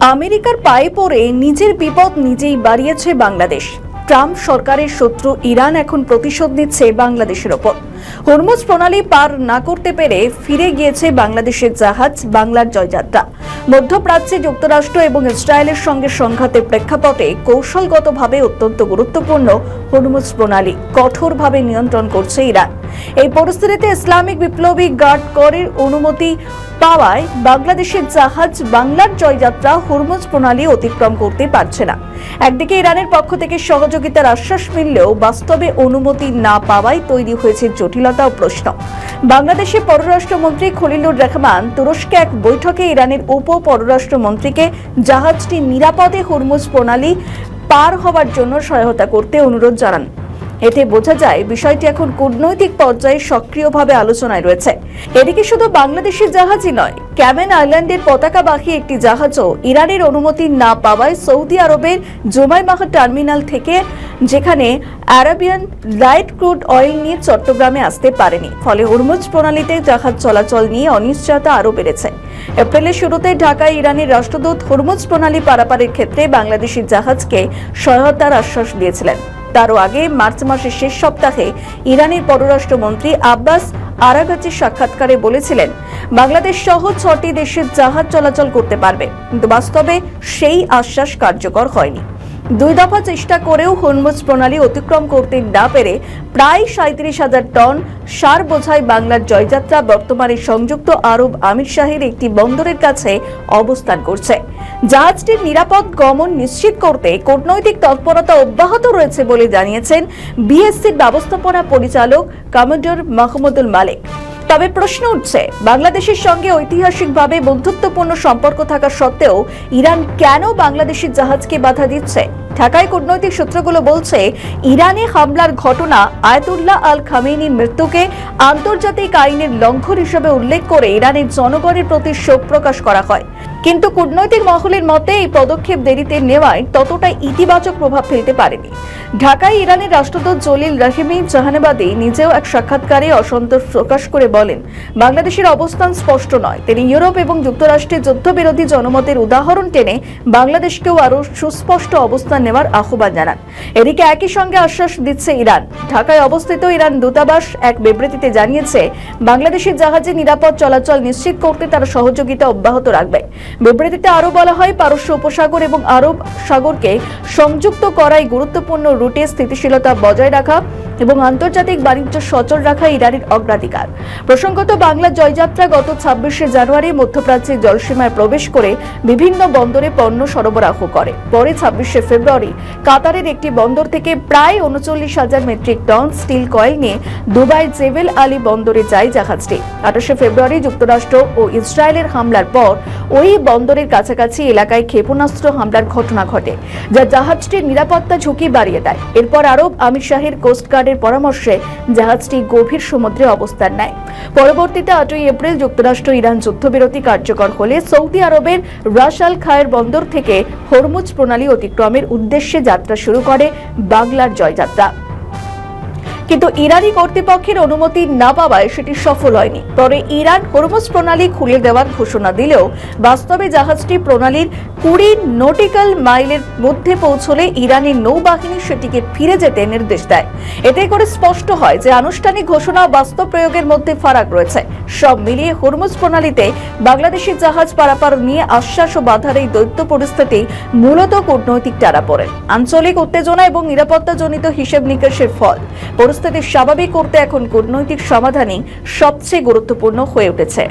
আমেরিকার পায়ে পড়ে নিজের বিপদ নিজেই বাড়িয়েছে বাংলাদেশ। ট্রাম্প সরকারের শত্রু ইরান এখন প্রতিশোধ নিচ্ছে বাংলাদেশের ওপর। হরমুজ প্রণালী পার না করতে পেরে ফিরে গিয়েছে বাংলাদেশের জাহাজ বাংলার জয়যাত্রা। মধ্যপ্রাচ্যে যুক্তরাষ্ট্র এবং ইসরায়েলের সঙ্গে সংঘাতের প্রেক্ষাপটে কৌশলগতভাবে অত্যন্ত গুরুত্বপূর্ণ হরমুজ প্রণালী কঠোরভাবে নিয়ন্ত্রণ করছে ইরান। এই পরিস্থিতিতে ইসলামিক বিপ্লবী গার্ড করের অনুমতি পাওয়ায় বাংলাদেশের জাহাজ বাংলার জয়যাত্রা হরমুজ প্রণালী অতিক্রম করতে পারছে না। একদিকে ইরানের পক্ষ থেকে সহযোগিতার আশ্বাস মিললেও বাস্তবে অনুমতি না পাওয়ায় তৈরি হয়েছে জটিলতা ও প্রশ্ন। বাংলাদেশের পররাষ্ট্রমন্ত্রী খলিলুর রহমান তুরস্কে এক বৈঠকে ইরানের উপ পররাষ্ট্রমন্ত্রীকে জাহাজটি নিরাপদে হরমুজ প্রণালী পার হওয়ার জন্য সহায়তা করতে অনুরোধ জানান। এতে বোঝা যায় বিষয়টি এখন কূটনৈতিক পর্যায়ে সক্রিয়ভাবে আলোচনায় রয়েছে। এদিকে শুধু বাংলাদেশের জাহাজই নয়, ক্যামেন আইল্যান্ডের পতাকাবাহী একটি জাহাজও ইরানের অনুমতি না পাওয়ায় সৌদি আরবের জুমাইমাহ টার্মিনাল থেকে, যেখানে আরাবিয়ান লাইট ক্রুড অয়েল নিয়ে চট্টগ্রামে আসতে পারেনি। ফলে হরমুজ প্রণালীতে জাহাজ চলাচল নিয়ে অনিশ্চয়তা আরও বেড়েছে। এপ্রিলের শুরুতে ঢাকায় ইরানের রাষ্ট্রদূত হরমুজ প্রণালী পারাপারের ক্ষেত্রে বাংলাদেশের জাহাজকে সহায়তার আশ্বাস দিয়েছিলেন। তারও আগে মার্চ মাসের শেষ সপ্তাহে ইরানের পররাষ্ট্রমন্ত্রী আব্বাস আরাগাচির সাক্ষাৎকারে বলেছিলেন বাংলাদেশ সহ 6টি দেশের জাহাজ চলাচল করতে পারবে, কিন্তু বাস্তবে সেই আশ্বাস কার্যকর হয়নি। 2 দফা চেষ্টা করেও হরমুজ প্রণালী অতিক্রম করতে না পেরে প্রায় 37,000 টন সার বোঝাই বাংলার জয়যাত্রা বর্তমানে সংযুক্ত আরব আমিরশাহীর একটি বন্দরের কাছে অবস্থান করছে। জাহাজটির নিরাপদ গমন নিশ্চিত করতে কূটনৈতিক তৎপরতা অব্যাহত রয়েছে বলে জানিয়েছেন বিএসসির ব্যবস্থাপনা পরিচালক কমান্ডার মাহমুদুল মালিক। তবে প্রশ্ন উঠছে, বাংলাদেশের সঙ্গে ঐতিহাসিকভাবে বন্ধুত্বপূর্ণ সম্পর্ক থাকা সত্ত্বেও ইরান কেন বাংলাদেশের জাহাজকে বাধা দিচ্ছে? ঢাকায় কূটনৈতিক সূত্রগুলো বলছে, ইরানে হামলার ঘটনা আয়াতুল্লাহ আল খামেনির মৃত্যুকে আন্তর্জাতিক আইনের লঙ্ঘন হিসেবে উল্লেখ করে ইরানের জনগণের প্রতি শোক প্রকাশ করা হয়। কিন্তু কূটনৈতিক মহলের মতে এই পদক্ষেপ দেরিতে নেওয়ায় ততটা ইতিবাচক প্রভাব ফেলতে পারেনি। ঢাকায় ইরানের রাষ্ট্রদূত জলিল রাহিমি জাহানাবাদী নিজেও এক সাক্ষাৎকারে অসন্তোষ প্রকাশ করে বলেন, বাংলাদেশের অবস্থান স্পষ্ট নয়। তিনি ইউরোপ এবং যুক্তরাষ্ট্রের যুদ্ধবিরোধী জনমতের উদাহরণ টেনে বাংলাদেশকেও আরও সুস্পষ্ট অবস্থান নেওয়ার আহ্বান জানান। এদিকে একই সঙ্গে আশ্বাস দিচ্ছে ইরান। ঢাকায় অবস্থিত ইরান দূতাবাস এক বিবৃতিতে জানিয়েছে, বাংলাদেশের জাহাজে নিরাপদ চলাচল নিশ্চিত করতে তারা সহযোগিতা অব্যাহত রাখবে। বিবৃতিতে আরও বলা হয়, পারস্য উপসাগর এবং আরব সাগরকে সংযুক্ত করাই গুরুত্বপূর্ণ রুটে স্থিতিশীলতা বজায় রাখা এবং আন্তর্জাতিক বাণিজ্য সচল রাখা ইরানের অগ্রাধিকার। প্রসঙ্গত, বাংলা জয়যাত্রা গত 26শে জানুয়ারি মধ্যপ্রাচ্যের জলসীমায় প্রবেশ করে বিভিন্ন বন্দরে পণ্য সরবরাহ করে। পরে 26শে ফেব্রুয়ারি কাতারের একটি বন্দর থেকে প্রায় 39,000 মেট্রিক টন স্টিল কয়েল নিয়ে দুবাই জেবেল আলী বন্দরে যায় জাহাজটি। 28শে ফেব্রুয়ারি যুক্তরাষ্ট্র ও ইসরায়েলের হামলার পর ওই বন্দরের কাছাকাছি এলাকায় ক্ষেপণাস্ত্র হামলার ঘটনা ঘটে, যা জাহাজটির নিরাপত্তা ঝুঁকি বাড়িয়ে দেয়। এরপর আরব আমিরশাহীর কোস্টগার্ডের পরামর্শে জাহাজটি গভীর সমুদ্রে অবস্থান নেয়। পরবর্তীতে 8ই এপ্রিল যুক্তরাষ্ট্র ইরান যুদ্ধবিরতি কার্যকর হলে সৌদি আরবের রাস আল খায়ের বন্দর থেকে হরমুজ প্রণালী অতিক্রমের উদ্দেশ্যে যাত্রা শুরু করে বাংলার জয়যাত্রা। কিন্তু ইরানি কর্তৃপক্ষের অনুমতি না পাওয়ায় সেটি সফল হয়নি। পরে ইরান হরমুজ প্রণালী খুলে দেওয়ার ঘোষণা দিলেও বাস্তবে জাহাজটি প্রণালীর 20 নটিক্যাল মাইলের মধ্যে পৌঁছলে ইরানি নৌবাহিনী সেটিকে ফিরে যেতে নির্দেশ দেয়। এতে করে স্পষ্ট হয় যে আনুষ্ঠানিক ঘোষণা ও বাস্তব প্রয়োগের মধ্যে ফারাক রয়েছে। সব মিলিয়ে হরমুজ প্রণালীতে বাংলাদেশের জাহাজ পারাপার নিয়ে আশ্বাস ও বাধার এই দ্বৈত পরিস্থিতি মূলত কূটনৈতিক টানাপোড়েন, আঞ্চলিক উত্তেজনা এবং নিরাপত্তাজনিত হিসেব নিকেশের ফল। পরিস্থিতি স্বাভাবিক করতে এখন কূটনৈতিক সমাধানই সবচেয়ে গুরুত্বপূর্ণ হয়ে উঠেছে।